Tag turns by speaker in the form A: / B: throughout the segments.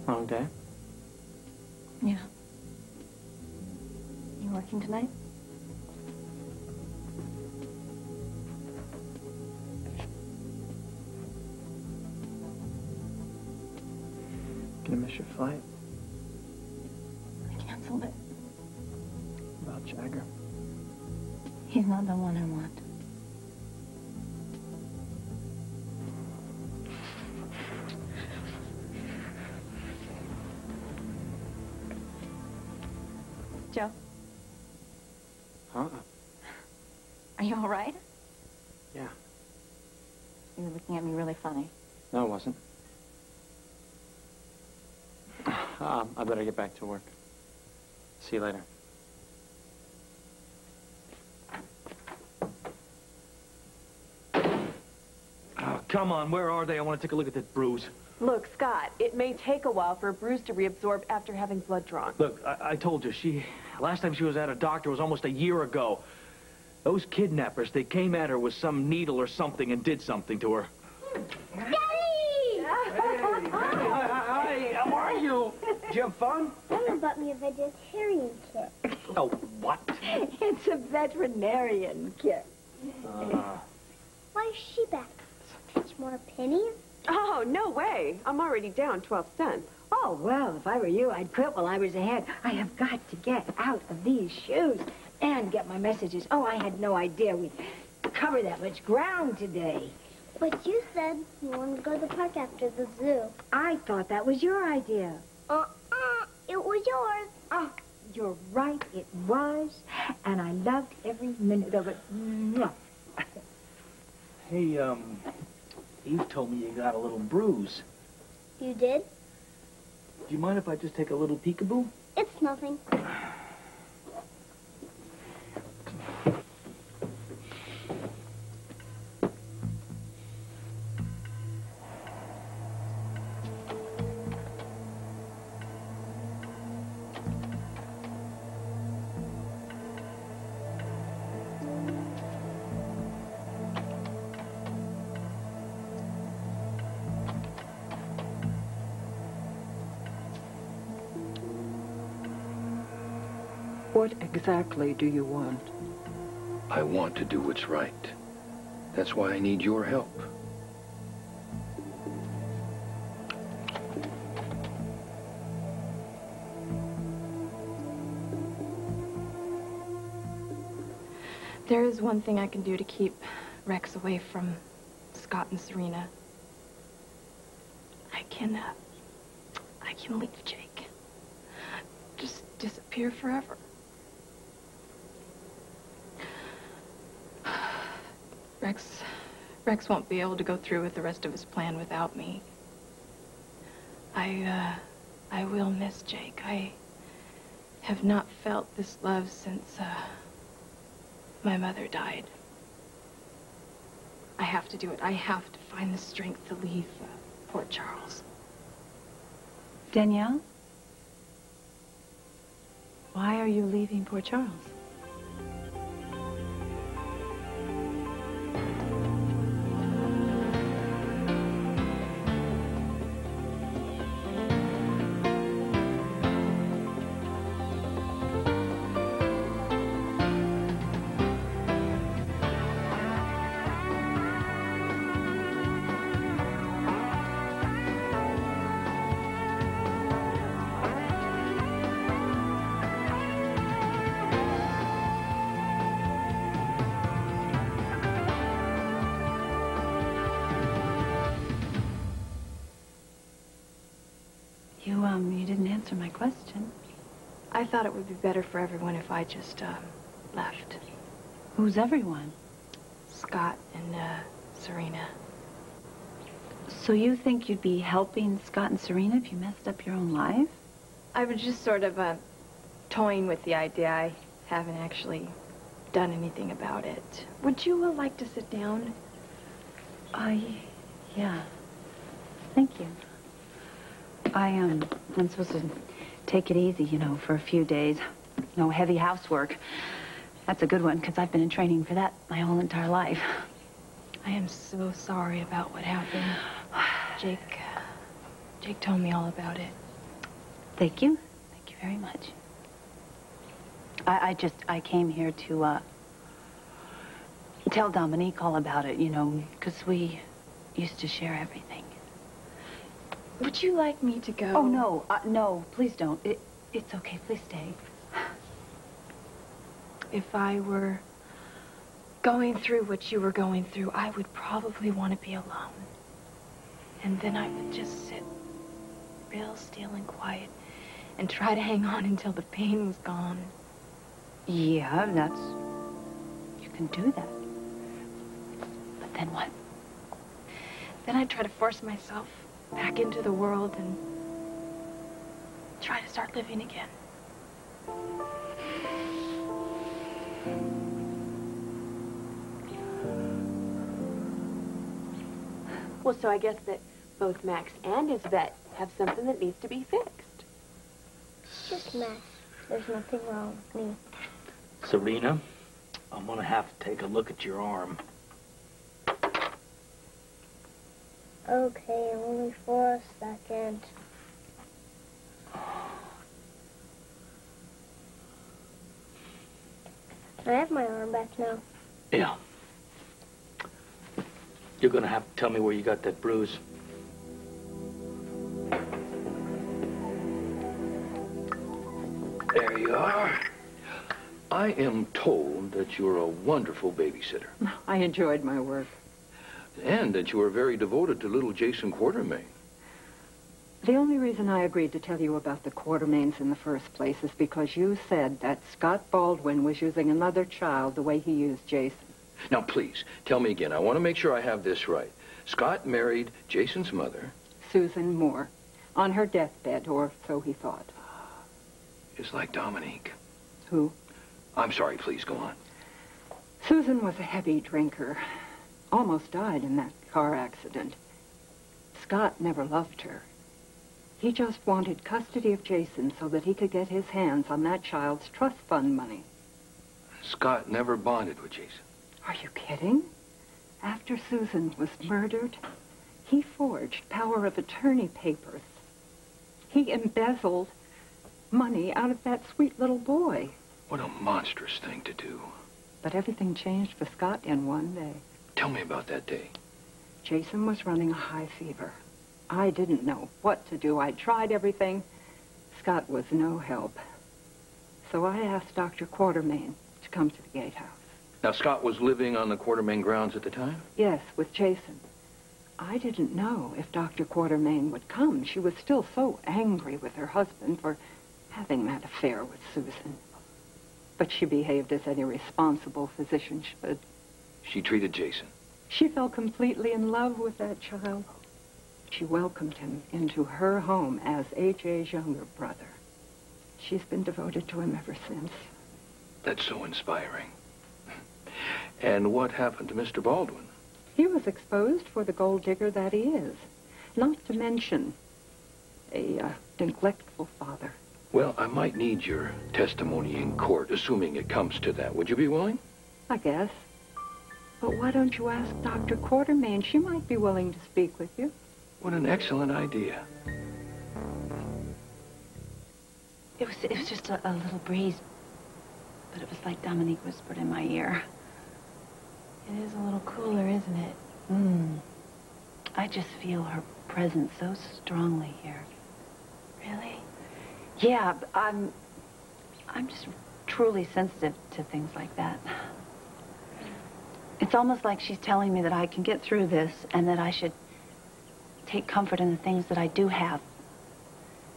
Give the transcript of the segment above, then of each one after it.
A: Long day?
B: Yeah. You working tonight?
A: Gonna miss your flight?
B: I canceled it.
A: About Jagger?
B: He's not the one I want. Joe?
A: Huh?
B: Are you all right?
A: Yeah.
B: You were looking at me really funny.
A: No, it wasn't. I better get back to work. See you later.
C: Oh, come on, where are they? I want to take a look at that bruise.
D: Look, Scott, it may take a while for a bruise to reabsorb after having blood drawn.
C: Look, I told you, last time she was at a doctor was almost a year ago. Those kidnappers, they came at her with some needle or something and did something to her.
E: Daddy!
C: Hi, how are you? Did you have fun?
E: Mama bought me a vegetarian kit.
C: Oh, what?
B: It's a veterinarian kit.
E: Why is she back? Touch more pennies?
D: Oh, no way. I'm already down 12 cents.
F: Oh, well, if I were you, I'd quit while I was ahead. I have got to get out of these shoes and get my messages. Oh, I had no idea we'd cover that much ground today.
E: But you said you wanted to go to the park after the zoo.
F: I thought that was your idea.
E: It was yours.
F: Oh, you're right, it was. And I loved every minute of it. Mwah.
C: Hey, Eve told me you got a little bruise.
E: You did?
C: Do you mind if I just take a little peekaboo?
E: It's nothing.
G: What exactly do you want?
H: I want to do what's right. That's why I need your help.
B: There is one thing I can do to keep Rex away from Scott and Serena. I can leave Jake. Just disappear forever. Rex won't be able to go through with the rest of his plan without me. I will miss Jake. I have not felt this love since, my mother died. I have to do it. I have to find the strength to leave Port Charles.
I: Danielle? Why are you leaving Port Charles? You didn't answer my question.
B: I thought it would be better for everyone if I just, left.
I: Who's everyone?
B: Scott and, Serena.
I: So you think you'd be helping Scott and Serena if you messed up your own life?
B: I was just sort of, toying with the idea. I haven't actually done anything about it. Would you, like to sit down?
I: Yeah. Thank you. I'm supposed to take it easy, you know, for a few days. No heavy housework. That's a good one, because I've been in training for that my whole entire life.
B: I am so sorry about what happened. Jake told me all about it.
I: Thank you. Thank you very much. I came here to, tell Dominique all about it, you know, because we used to share everything.
B: Would you like me to go?
I: Oh, no. No, please don't. It's okay. Please stay.
B: If I were going through what you were going through, I would probably want to be alone. And then I would just sit real still and quiet and try to hang on until the pain was gone.
I: Yeah, you can do that. But then what?
B: Then I'd try to force myself back into the world and try to start living again.
D: Well, so I guess that both Max and his vet have something that needs to be fixed.
E: It's just a mess. There's nothing wrong with me.
C: Serena, I'm gonna have to take a look at your arm.
E: Okay, only for a second. I have my arm back now.
C: Yeah. You're gonna have to tell me where you got that bruise.
H: There you are. I am told that you're a wonderful babysitter.
G: I enjoyed my work.
H: And that you are very devoted to little Jason Quartermaine.
G: The only reason I agreed to tell you about the Quartermaines in the first place is because you said that Scott Baldwin was using another child the way he used Jason.
H: Now, please, tell me again. I want to make sure I have this right. Scott married Jason's mother.
G: Susan Moore, on her deathbed, or so he thought.
H: Is like Dominique.
G: Who?
H: I'm sorry, please go on.
G: Susan was a heavy drinker. Almost died in that car accident. Scott never loved her. He just wanted custody of Jason so that he could get his hands on that child's trust fund money.
H: Scott never bonded with Jason.
G: Are you kidding? After Susan was murdered, he forged power of attorney papers. He embezzled money out of that sweet little boy.
H: What a monstrous thing to do.
G: But everything changed for Scott in one day.
H: Tell me about that day.
G: Jason was running a high fever. I didn't know what to do. I tried everything. Scott was no help. So I asked Dr. Quartermaine to come to the gatehouse.
H: Now, Scott was living on the Quartermaine grounds at the time?
G: Yes, with Jason. I didn't know if Dr. Quartermaine would come. She was still so angry with her husband for having that affair with Susan. But she behaved as any responsible physician should.
H: She treated Jason.
G: She fell completely in love with that child. She welcomed him into her home as A.J.'s younger brother. She's been devoted to him ever since.
H: That's so inspiring. And what happened to Mr. Baldwin?
G: He was exposed for the gold digger that he is. Not to mention a neglectful father.
H: Well, I might need your testimony in court, assuming it comes to that. Would you be willing?
G: I guess. But why don't you ask Dr. Quartermaine? She might be willing to speak with you.
H: What an excellent idea.
I: It was just a little breeze. But it was like Dominique whispered in my ear.
B: It is a little cooler, isn't it?
I: I just feel her presence so strongly here.
B: Really?
I: Yeah, I'm just truly sensitive to things like that. It's almost like she's telling me that I can get through this and that I should take comfort in the things that I do have,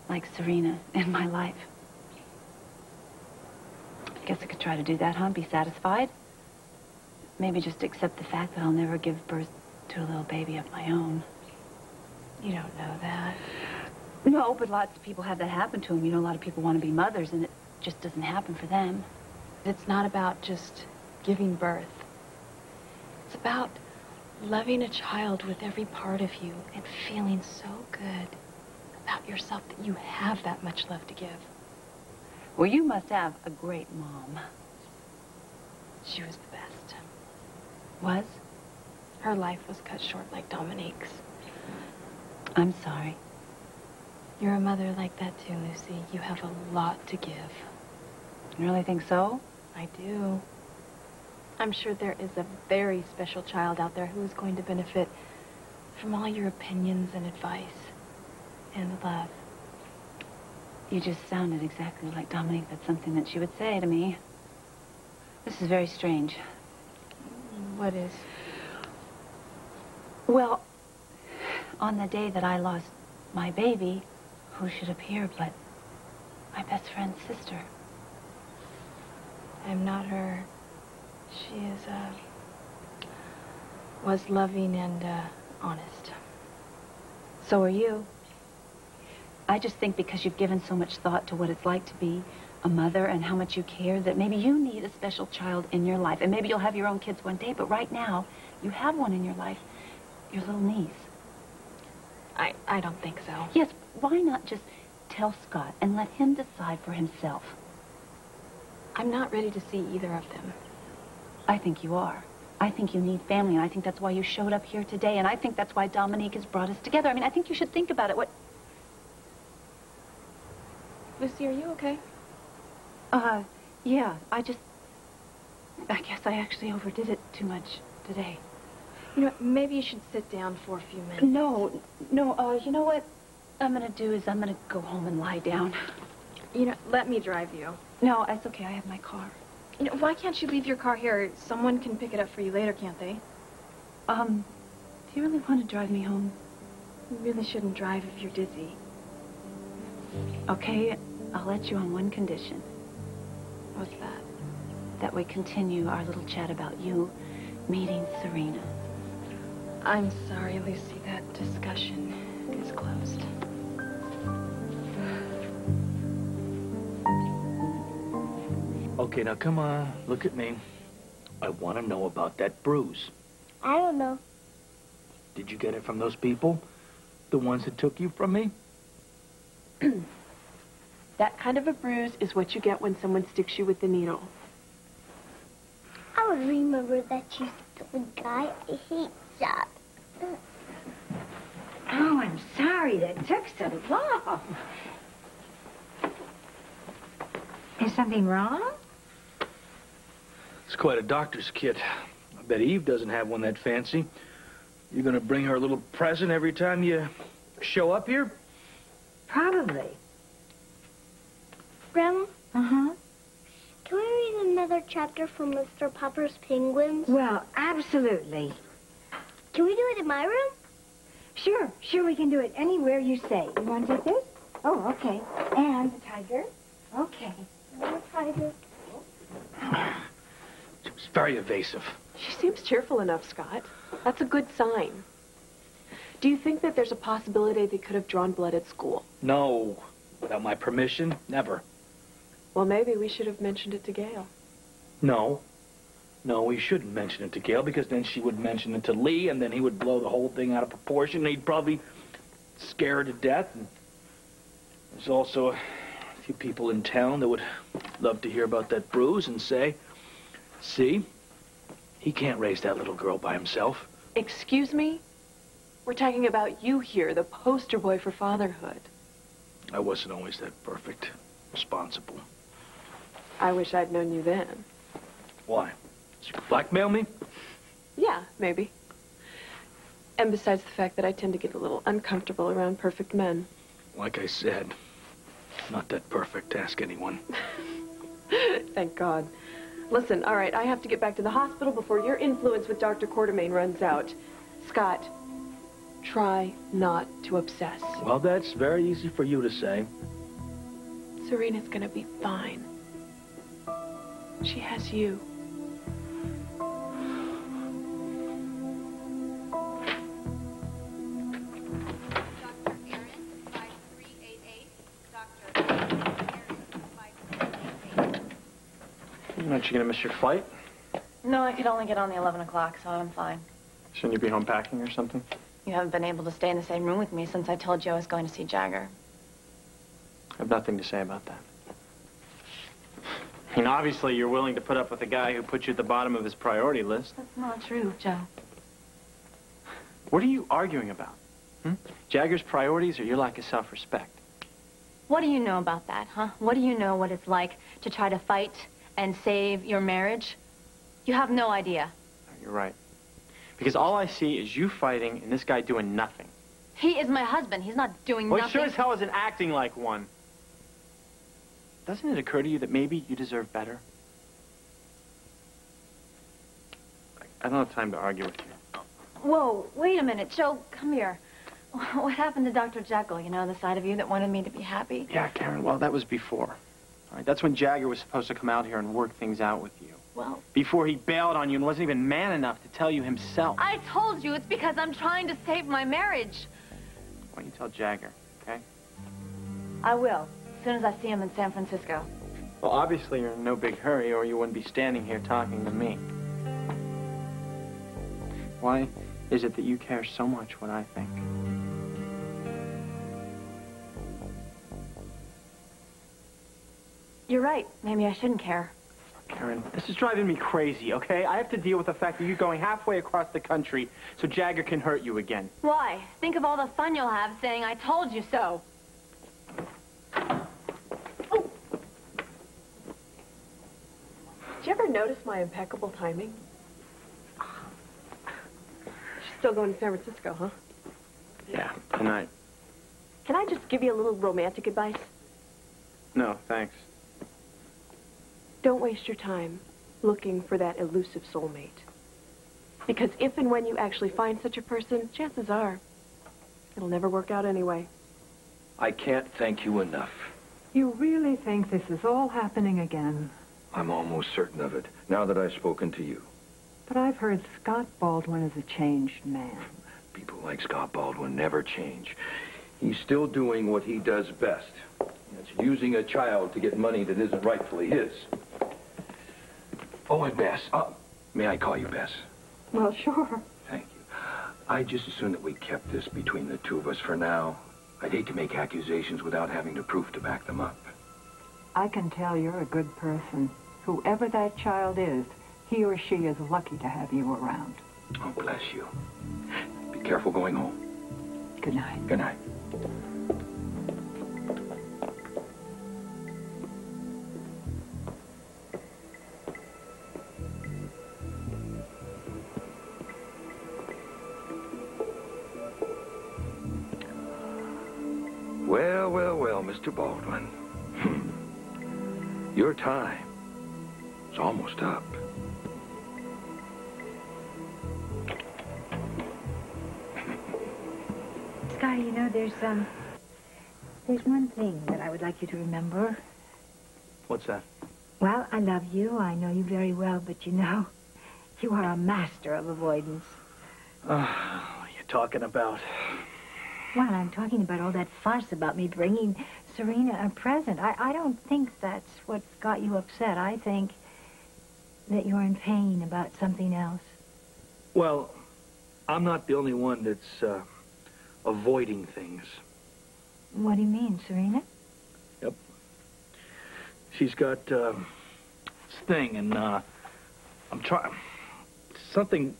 I: like Serena in my life. I guess I could try to do that, huh? Be satisfied? Maybe just accept the fact that I'll never give birth to a little baby of my own.
B: You don't know that.
I: No, but lots of people have that happen to them. You know, a lot of people want to be mothers, and it just doesn't happen for them.
B: It's not about just giving birth. It's about loving a child with every part of you and feeling so good about yourself that you have that much love to give.
I: Well, you must have a great mom.
B: She was the best.
I: Was?
B: Her life was cut short like Dominique's.
I: I'm sorry.
B: You're a mother like that too, Lucy. You have a lot to give.
I: You really think so?
B: I do. I'm sure there is a very special child out there who is going to benefit from all your opinions and advice and love.
I: You just sounded exactly like Dominique. That's something that she would say to me. This is very strange.
B: What is?
I: Well, on the day that I lost my baby, who should appear but my best friend's sister.
B: I'm not her. She is, was loving and, honest.
I: So are you. I just think because you've given so much thought to what it's like to be a mother and how much you care, that maybe you need a special child in your life. And maybe you'll have your own kids one day, but right now, you have one in your life, your little niece.
B: I don't think so.
I: Yes, why not just tell Scott and let him decide for himself?
B: I'm not ready to see either of them.
I: I think you are. I think you need family, and I think that's why you showed up here today, and I think that's why Dominique has brought us together. I mean, I think you should think about it. What?
B: Lucy, are you okay?
I: Yeah, I guess I actually overdid it too much today.
B: You know, maybe you should sit down for a few minutes.
I: No, you know what I'm gonna do is I'm gonna go home and lie down.
B: You know, let me drive you.
I: No, it's okay, I have my car.
B: You know, why can't you leave your car here? Someone can pick it up for you later, can't they?
I: Do you really want to drive me home?
B: You really shouldn't drive if you're dizzy.
I: Okay, I'll let you on one condition.
B: What's that?
I: That we continue our little chat about you meeting Serena.
B: I'm sorry, Lucy, that discussion is closed.
C: Okay, now come on, look at me. I want to know about that bruise.
E: I don't know.
C: Did you get it from those people? The ones that took you from me?
D: That kind of a bruise is what you get when someone sticks you with the needle.
E: I would remember that you the guy. I hate that.
F: Oh, I'm sorry that took so long. Is something wrong?
C: It's quite a doctor's kit. I bet Eve doesn't have one that fancy. You're gonna bring her a little present every time you show up here?
F: Probably.
E: Grandma,
F: Uh-huh.
E: can we read another chapter from Mr. Popper's Penguins?
F: Well, absolutely.
E: Can we do it in my room?
F: Sure, we can do it anywhere you say. You want to take this? Oh, okay. And the tiger? Okay.
E: No tiger.
C: It's very evasive.
D: She seems cheerful enough, Scott. That's a good sign. Do you think that there's a possibility they could have drawn blood at school?
C: No. Without my permission, never.
D: Well, maybe we should have mentioned it to Gail.
C: No. No, we shouldn't mention it to Gail, because then she would mention it to Lee, and then he would blow the whole thing out of proportion, and he'd probably scare her to death. And there's also a few people in town that would love to hear about that bruise and say, see, he can't raise that little girl by himself.
D: Excuse me? We're talking about you here, the poster boy for fatherhood.
C: I wasn't always that perfect, responsible.
D: I wish I'd known you then.
C: Why? Did you blackmail me?
D: Yeah, maybe. And besides the fact that I tend to get a little uncomfortable around perfect men.
C: Like I said, not that perfect. Ask anyone.
D: Thank God. Listen, all right, I have to get back to the hospital before your influence with Dr. Quartermaine runs out. Scott, try not to obsess.
C: Well, that's very easy for you to say.
D: Serena's gonna be fine. She has you.
A: Aren't you going to miss your flight?
J: No, I could only get on the 11 o'clock, so I'm fine.
A: Shouldn't you be home packing or something?
J: You haven't been able to stay in the same room with me since I told you I was going to see Jagger.
A: I have nothing to say about that. I mean, obviously, you're willing to put up with a guy who put you at the bottom of his priority list.
J: That's not true, Joe.
A: What are you arguing about? Jagger's priorities or your lack of self-respect?
J: What do you know about that, huh? What do you know what it's like to try to fight and save your marriage? You have no idea.
A: You're right. Because all I see is you fighting and this guy doing nothing.
J: He is my husband. He's not doing
A: Well,
J: nothing.
A: he sure as hell isn't acting like one. Doesn't it occur to you that maybe you deserve better? I don't have time to argue with you.
J: Whoa, wait a minute. Joe, come here. What happened to Dr. Jekyll, you know, the side of you that wanted me to be happy?
A: Yeah, Karen, well, that was before. All right, that's when Jagger was supposed to come out here and work things out with you.
J: Well...
A: Before he bailed on you and wasn't even man enough to tell you himself.
J: I told you it's because I'm trying to save my marriage.
A: Why don't you tell Jagger, okay?
J: I will, as soon as I see him in San Francisco.
A: Well, obviously you're in no big hurry or you wouldn't be standing here talking to me. Why is it that you care so much what I think?
J: You're right. Maybe I shouldn't care.
A: Karen, this is driving me crazy, okay? I have to deal with the fact that you're going halfway across the country so Jagger can hurt you again.
J: Why? Think of all the fun you'll have saying I told you so.
D: Oh. Did you ever notice my impeccable timing? She's still going to San Francisco, huh?
A: Yeah, tonight.
D: Can I just give you a little romantic advice?
A: No, thanks.
D: Don't waste your time looking for that elusive soulmate. Because if and when you actually find such a person, chances are it'll never work out anyway.
H: I can't thank you enough.
G: You really think this is all happening again?
H: I'm almost certain of it, now that I've spoken to you.
G: But I've heard Scott Baldwin is a changed man.
H: People like Scott Baldwin never change. He's still doing what he does best. That's using a child to get money that isn't rightfully his. Oh, and Bess. May I call you Bess?
G: Well, sure.
H: Thank you. I'd just as soon that we kept this between the two of us for now. I'd hate to make accusations without having the proof to back them up.
G: I can tell you're a good person. Whoever that child is, he or she is lucky to have you around.
H: Oh, bless you. Be careful going home.
G: Good night.
H: Good night. Well, Mr. Baldwin. Your time is almost up.
F: Scotty, you know, there's one thing that I would like you to remember.
C: What's that?
F: Well, I love you. I know you very well, but you know, you are a master of avoidance.
C: What are you talking about?
F: Well, I'm talking about all that fuss about me bringing Serena a present. I don't think that's what's got you upset. I think that you're in pain about something else.
C: Well, I'm not the only one that's avoiding things.
F: What do you mean, Serena?
C: Yep. She's got this thing, and I'm trying... Something...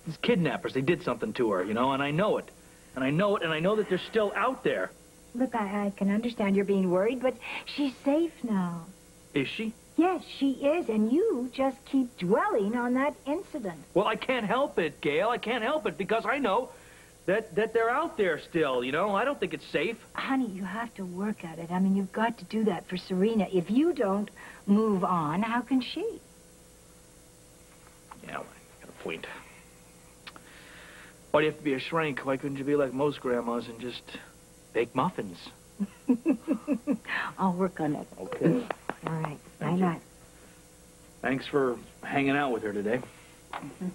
C: These kidnappers, they did something to her, you know, and I know it. And I know it, and I know that they're still out there.
F: Look, I can understand you're being worried, but she's safe now.
C: Is she?
F: Yes, she is, and you just keep dwelling on that incident.
C: Well, I can't help it, Gail. I can't help it, because I know that they're out there still, you know? I don't think it's safe.
F: Honey, you have to work at it. I mean, you've got to do that for Serena. If you don't move on, how can she?
C: Yeah, well, I got a point. Why do you have to be a shrink? Why couldn't you be like most grandmas and just bake muffins?
F: I'll work on it.
C: Okay.
F: All right. Night-night.
C: Thanks for hanging out with her today.
F: Mm-hmm.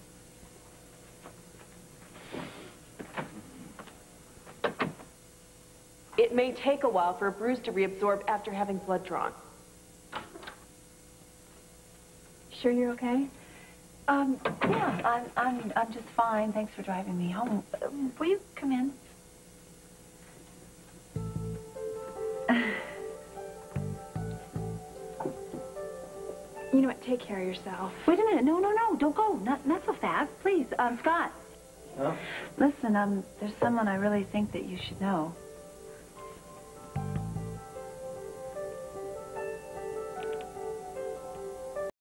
D: It may take a while for a bruise to reabsorb after having blood drawn.
J: Sure you're okay? Yeah, I'm just fine. Thanks for driving me home. Will you come in?
D: You know what? Take care of yourself.
J: Wait a minute. No, don't go. Not so fast. Please, Scott.
A: Huh?
J: Listen, there's someone I really think that you should know.